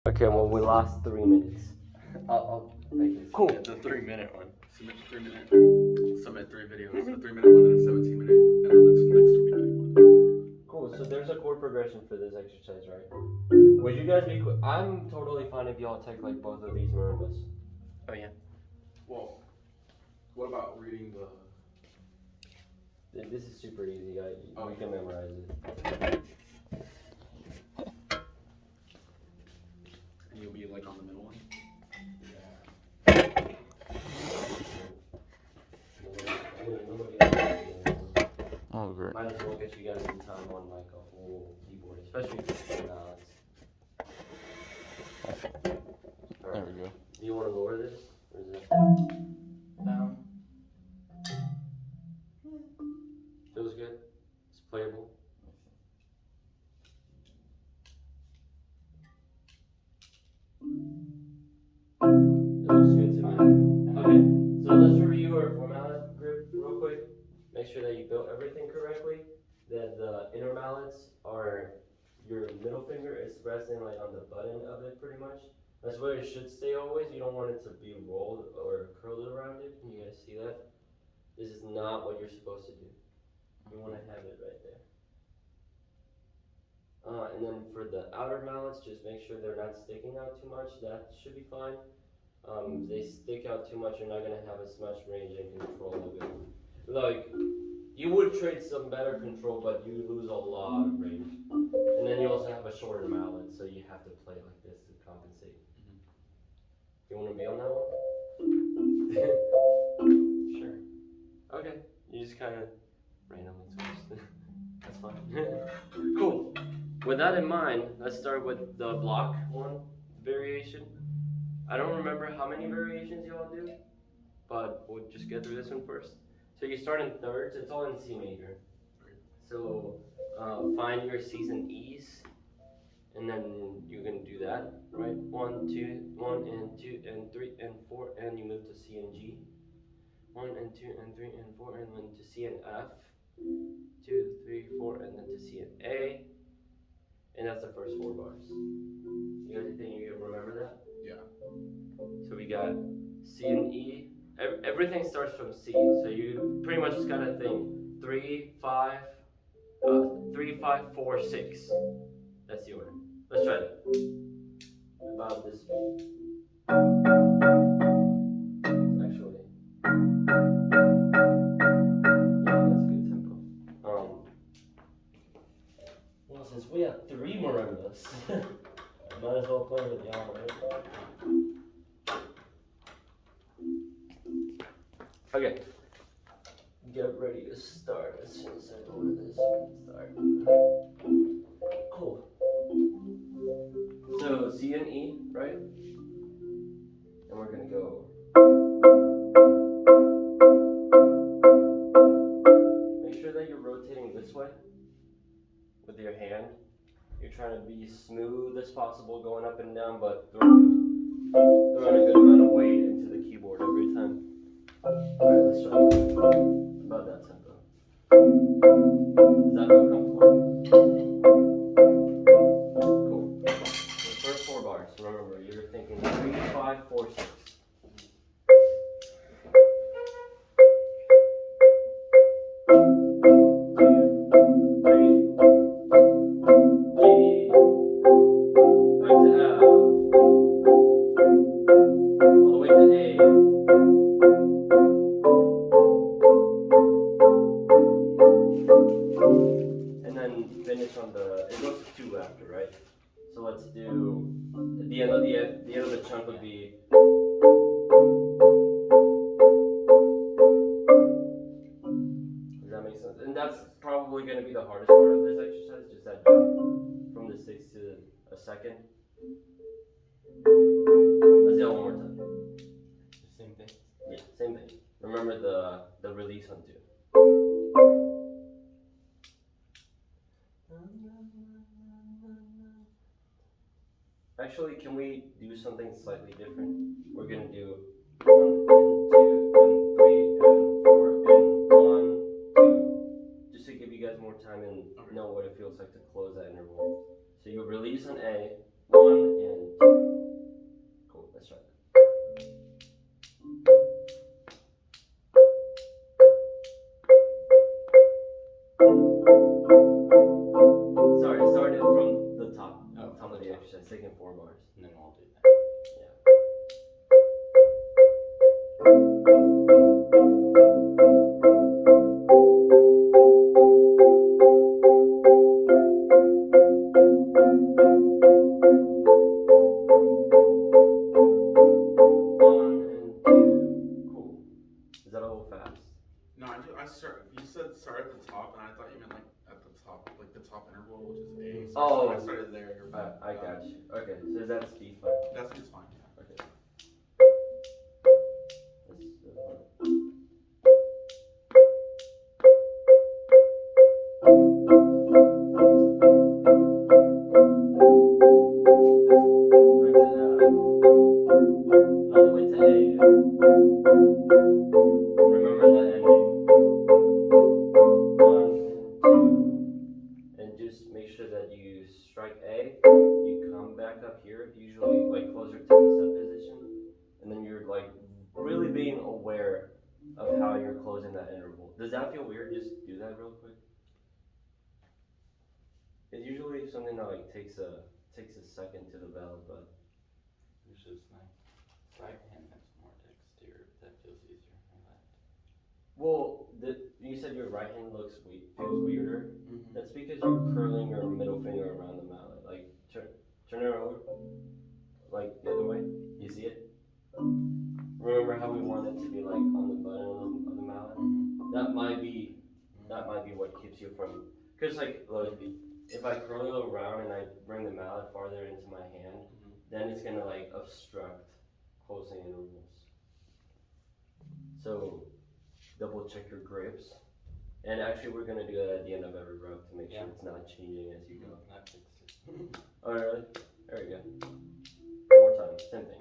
Okay, well, we lost 3 minutes. I'll make it. Cool. The 3-minute one. Submit the 3-minute. Submit 3 videos. A 3-minute one and a 17-minute, and then the next 20-minute one. Cool, so there's a chord progression for this exercise, right? Would you guys be I'm totally fine if y'all take like both of these marimbas. Oh yeah. Well, what about reading the? This is super easy, we can memorize it. And you'll be like on the middle one. Oh, great. Might as well get you guys in time on like a whole keyboard, especially if it's balance. Right. There we go. Do you want to lower this? Or is it? Feels good? It's playable? It looks good to me. Okay, so let's review our formallet grip real quick. Make sure that you built everything correctly. That the inner mallets are your middle finger is resting like on the button of it pretty much. That's where it should stay always. You don't want it to be rolled or curled around it. Can you guys see that? This is not what you're supposed to do. You want to have it right there. And then for the outer mallets, just make sure they're not sticking out too much. That should be fine. If they stick out too much, you're not going to have as much range and control of it. Like, you would trade some better control, but you lose a lot of range. And then you also have a shorter mallet, so you have to play like this to compensate. You want to be on that one? Sure. Okay. You just kind of randomly switch. That's fine. Cool. With that in mind, let's start with the block one variation. I don't remember how many variations y'all do, but we'll just get through this one first. So you start in thirds, it's all in C major. So find your C's and E's, and then you can do that, right? 1, 2, 1 and 2 and 3 and 4, and you move to C and G. 1 and 2 and 3 and 4, and then to C and F. 2, 3, 4, and then to C and A. And that's the first 4 bars. You guys think you can remember that? Yeah. So we got C and E. Everything starts from C. So you pretty much just gotta think 3, 5, 4, 6. That's the order. Let's try that. About this speed. Actually, yeah, that's a good tempo. Well, since we have 3 marimbas, might as well play with y'all, right? Okay. Get ready to start as soon as I go to this one. Start. Cool. So C and E, right? And we're gonna go. Make sure that you're rotating this way with your hand. You're trying to be smooth as possible going up and down, but throwing a good amount of weight into the keyboard every time. Alright, let's try that. About that tempo. Does that feel comfortable? Cool. The first 4 bars, remember, you're thinking 3, 5, 4, 6. Finish on the, it goes to 2 after, right? So let's do, the end of the chunk would be. Does that make sense? And that's probably going to be the hardest part of this exercise, just that jump from the 6 to a second. Let's do it one more time. Same thing? Yeah, same thing. Remember the release on 2. Actually, can we do something slightly different? We're going to do 1 and 2 and 3 and 4 and 1, 2. Just to give you guys more time and know what it feels like to close that interval. So you release on A, 1 and 2. 4 bars. And then we'll do that. Is that a little fast? No, I start. You said start at the top, and I thought you meant like at the top, like the top interval, which is A. So I started there. I got you. Okay, so is that speed fine? That speed's fine. Yeah. Okay. All the way to A. Remember that ending. 1 and 2. And just make sure that you strike A, you come back up here, usually like closer to the set position, and then you're like really being aware of how you're closing that interval. Does that feel weird? Just do that real quick. It's usually something that like takes a second to develop, but Usually it's my right hand that's more dexterous. That feels easier. My left. well, you said your right hand feels weirder. Mm-hmm. That's because you're curling your middle finger around the mallet. Like turn it over, like the other way. You see it? Remember how we want it to be like on the button of the mallet? Mm-hmm. That might be what keeps you from. Cause like look, if I curl it around and I bring the mallet farther into my hand, then it's gonna like obstruct closing intervals. So double check your grips. And actually we're gonna do that at the end of every rep to make sure it's not changing as you go. That fixed it. Oh really? There we go. One more time, same thing.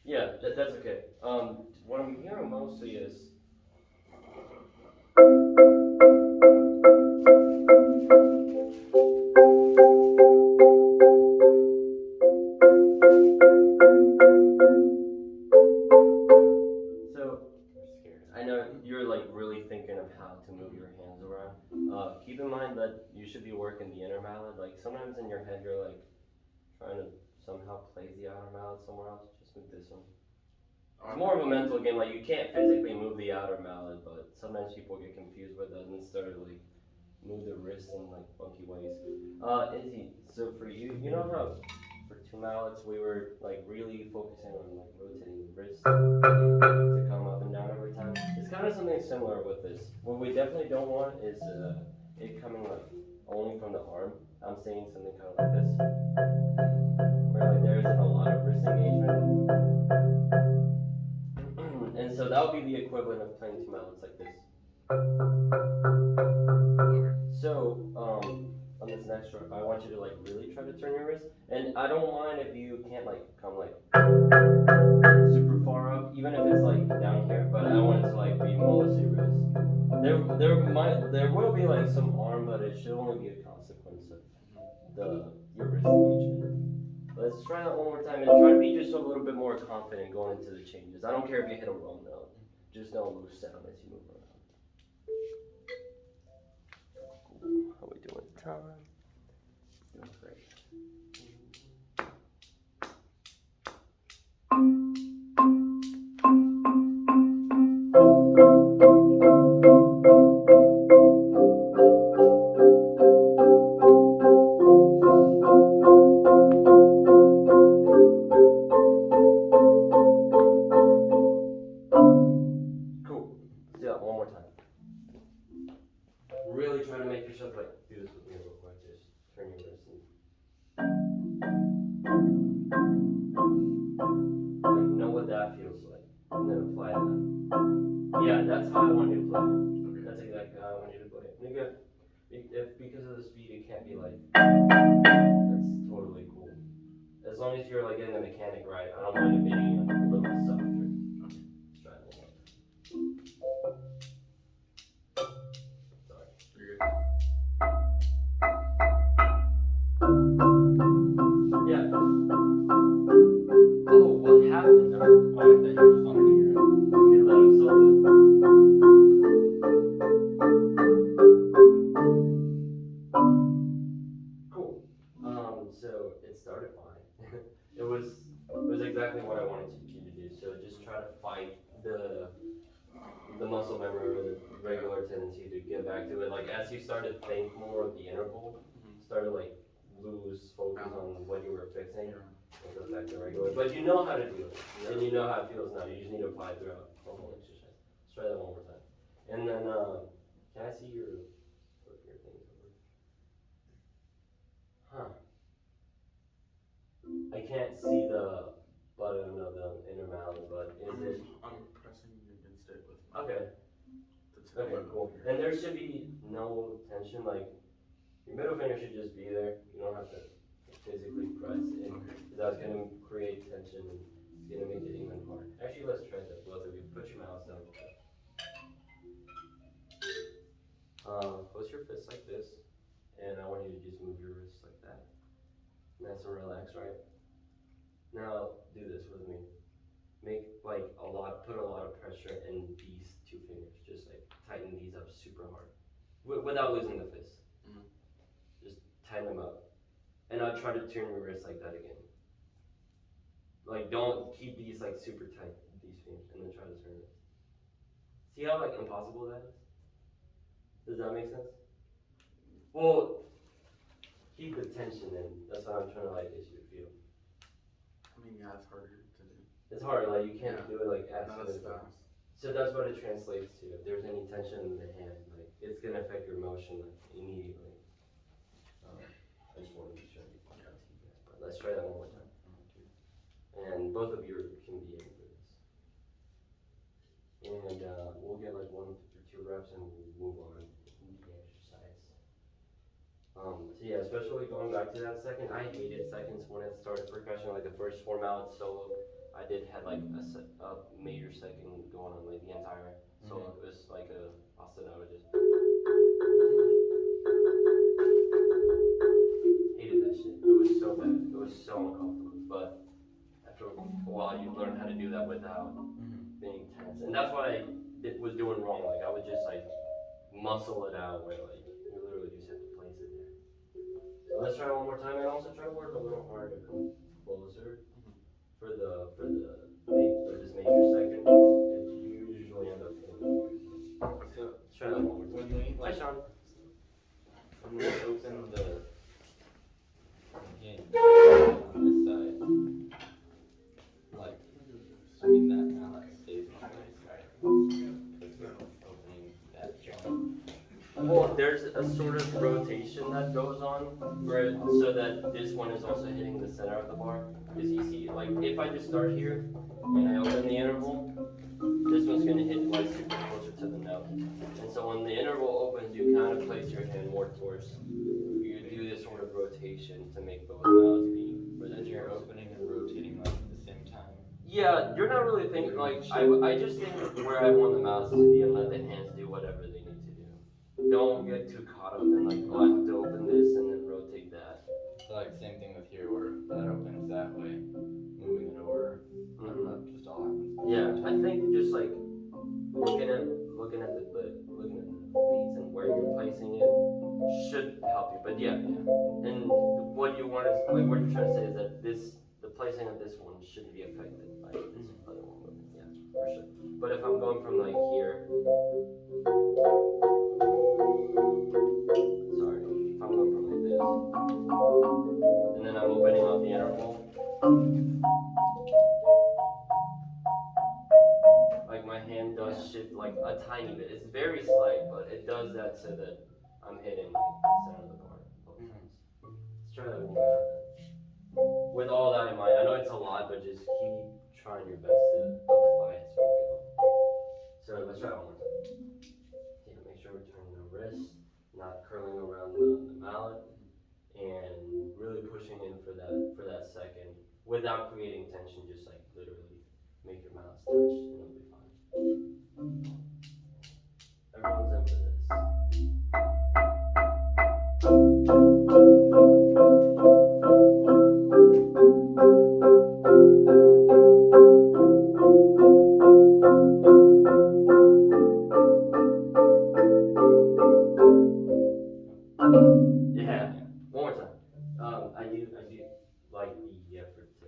Yeah, that's okay. What I'm hearing mostly is so I know you're like really thinking of how to move your hands around. Keep in mind that you should be working the inner mallet. Like sometimes in your head you're like trying to somehow place the outer mallet somewhere else. Just move this one. It's more of a mental game. Like you can't physically move the outer mallet, but sometimes people get confused with that and start to like move the wrist in like funky ways. Izzy, so for you, you know how for 2 mallets we were like really focusing on like rotating the wrist to come up and down every time. It's kind of something similar with this. What we definitely don't want is it coming like only from the arm. I'm saying something kind of like this, where like there isn't a lot of wrist engagement. And so that would be the equivalent of playing 2 mallets like this. So, on this next rep, I want you to like really try to turn your wrist, and I don't mind if you can't like come like super far up, even if it's like down here. But I want it to like be mostly wrist. There will be like some arm, but it should only be a consequence of your wrist engagement. Let's try that one more time and try to be just a little bit more confident going into the changes. I don't care if you hit a wrong note, just no loose sound as you move around. How we doing time? Doing great. Cool. Let's do that one more time. Really try to make yourself like do this with me real quick. Just turn your wrist and apply that. Yeah, that's how I want you to play it. Okay. That's exactly how I want you to play it. Nigga, if because of the speed it can't be like, that's totally cool. As long as you're like getting the mechanic right, I don't mind it being a little bit softer. Okay. Let's try it one more time. Sorry. You're good. Yeah. Oh, what happened? Oh, I thought you just wanted to hear it. Okay, let him solve it. Cool. So it started fine. it was exactly what I wanted you to do. So just try to fight the muscle memory or the regular tendency to get back to it. Like as you start to think more of the interval, start to like lose focus on what you were fixing. Yeah. It goes back to regular. But you know how to do it. And you know how it feels now. You just need to apply it throughout the whole exercise. Let's try that one more time. And then can I see your flip your things over? Huh. I can't see the button of the inner mouse, but is it I'm pressing against it with my okay? the tip of my Okay, middle cool. finger. And there should be no tension. Like your middle finger should just be there. You don't have to physically press it. Okay. That's gonna create tension and it's gonna make it even harder. Actually, let's try that. Both of you, put your mouse down. Close your fist like this, and I want you to just move your wrist like that. Nice and relaxed, right? Now do this with me. Make like put a lot of pressure in these two fingers. Just like tighten these up super hard, without losing the fist. Just tighten them up, and now try to turn your wrist like that again. Like don't keep these like super tight, these fingers, and then try to turn it. See how like impossible that is? Does that make sense? Well, keep the tension in. That's what I'm trying to like get you to feel. I mean, yeah, it's harder to do. It's hard, like you can't Yeah. do it like as Not soon as as fast. So that's what it translates to. If there's any tension in the hand, like it's gonna affect your motion like immediately. I just wanted to show you that. But let's try that one more time. And both of you can be in for this. And we'll get like 1 or 2 reps and we'll move on in the exercise. So yeah, especially going back to that second, I hated seconds when it started percussion. Like the first 4 mallets solo, I did had like a major second going on like the entire solo. It was like a ostinato just. Hated that shit. It was so bad. It was so uncomfortable. But after a while, you learn how to do that without being tense. And that's what I was doing wrong. Like I would just like muscle it out where like you literally just have to place it there. So let's try one more time and also try to work a little harder to come closer for this major second. You usually end up hitting here. So Let's try that one more time. when we Hi Sean. When we open the game on this side, like, I mean that mallet stays in place, right? Because we're opening that joint. Well, there's a sort of rotation that goes on where so that this one is also hitting the center of the bar. Because you see, like if I just start here and I open the interval, this one's gonna hit like super closer to the note. And so when the interval opens, you kind of place your hand more towards. You do this sort of rotation to make both mouths be where Then you're opening and rotating like at the same time. Yeah, you're not really thinking like I just think where I want the mouths to be and let the hands do whatever they need to do. Don't get too caught up in like, oh, I have to open this and then rotate that. So like same thing with here where that opens that way, moving it over. I don't know, it just all happens. Yeah, I think just like looking at the leads and where you're placing it should help you. But yeah, and what you want is like what you're trying to say is that the placing of this one shouldn't be affected by this other one moving. Yeah, for sure. But if I'm going from like here, sorry, if I'm going from like this, and then I'm opening up the interval. Like my hand does shift like a tiny bit. It's very slight, but it does that so that I'm hitting like the center of the bar both times. Let's try that one more time. With all that in mind, I know it's a lot, but just keep trying your best to apply it so we go. without creating tension, just like literally make your mouths touch and it'll be fine. Everyone's in for this. Yeah. One more time. I do like the effort to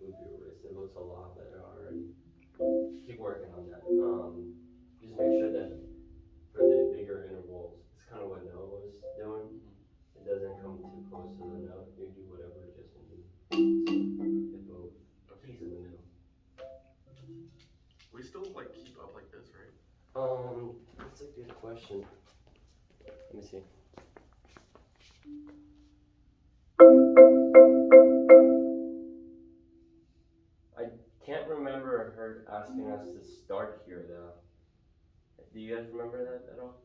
move your wrist. It looks a lot better already. Keep working on that. Just make sure that for the bigger intervals, it's kind of what Noah was doing. It doesn't come too close to the note. You do whatever adjustment you need. So hit both keys in the middle. We still like keep up like this, right? That's a good question. Let me see. I can't remember her asking us to start here though. Do you guys remember that at all?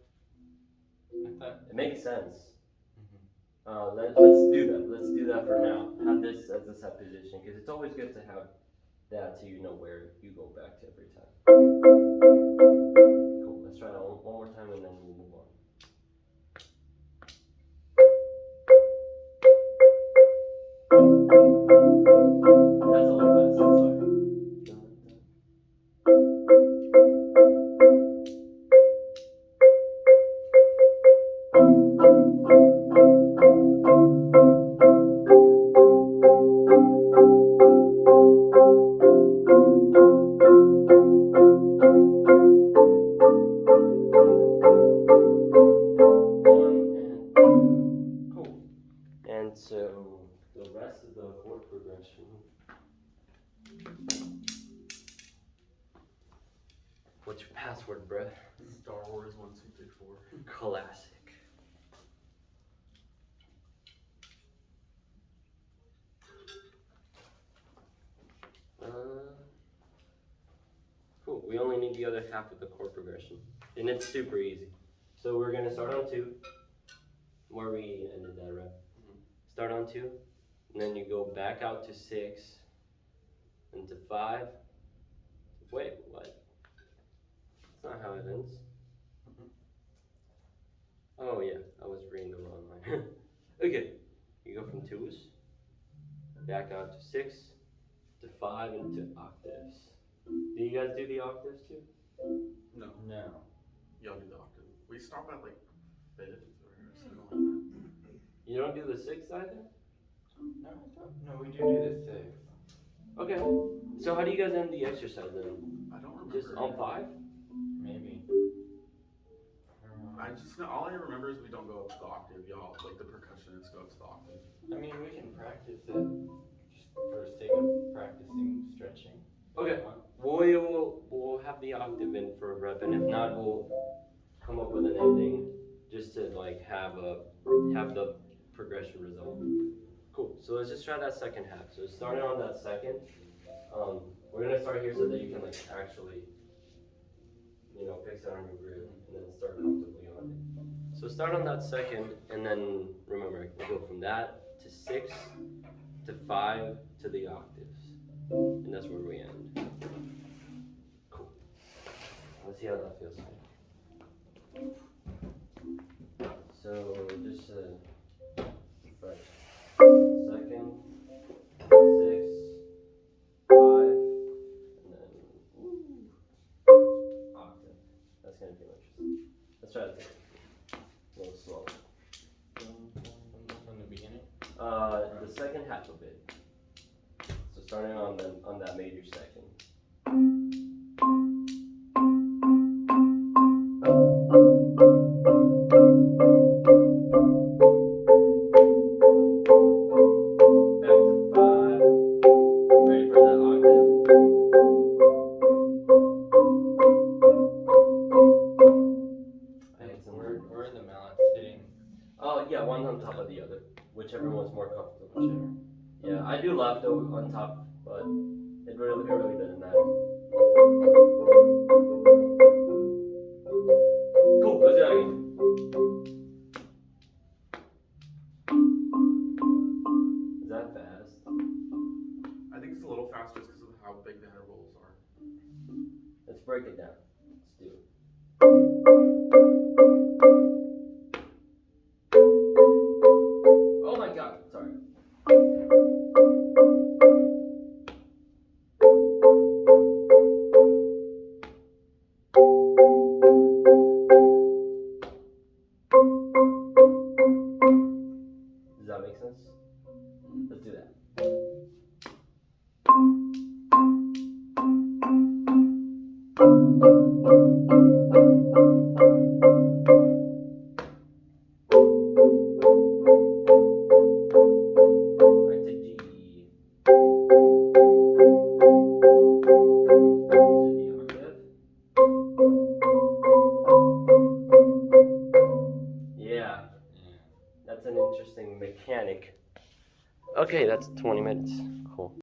I thought. It makes sense. Mhm. Let's do that. Let's do that for now. Have this as a set position because it's always good to have that so you know where you go back to every time. Cool. Let's try that one more time and then we'll move on. That's a little fast. Sorry. Dun, dun. One and two. Cool. And so the rest of the chord progression. What's your password, bruh? Star Wars 1, 2, 3, 4. Classic. Cool. We only need the other half of the chord progression, and it's super easy. So we're gonna start on 2, where we ended that, right? Start on 2, and then you go back out to 6, and to 5. Wait, what? That's not how it ends. Oh yeah, I was reading the wrong line. Okay, you go from 2s, back out to 6, to 5, and to octaves. Do you guys do the octaves too? No. No. Y'all do the octave. We stop at like 5th or something like that. You don't do the 6th either? No, I thought. No, we do the sixth. Okay. So how do you guys end the exercise then? I don't remember. Just on 5? Maybe. I just know, all I remember is we don't go up to the octave. Y'all, like the percussionists, go up to the octave. I mean, we can practice it just for sake of practicing stretching. if Okay. you want. We'll have the octave in for a rep, and if not, we'll come up with an ending just to like have the progression result. Cool. So let's just try that second half. So starting on that second, we're gonna start here so that you can like actually, fix it on your groove and then start comfortably on it. So start on that second, and then remember we go from that to 6 to 5 to the octaves, and that's where we end. Cool. Let's see how that feels. So just fresh. Second, 6, 5, and then octave. That's gonna feel interesting. Let's try that a little slow. From the beginning. The second half of it. So starting on that major second. Back to 5. Ready for that octave? Where are the mallets hitting? Oh yeah, one on top of the other, whichever one's more comfortable. Whichever. Yeah, I do left on top, but it really doesn't matter. Cool, let's do that again. Is that fast? break it down. Let's do it. Oh my god, sorry. Does that make sense? Let's do that. Right to G. To the octave. Yeah, that's an interesting mechanic. Okay, that's 20 minutes. Cool.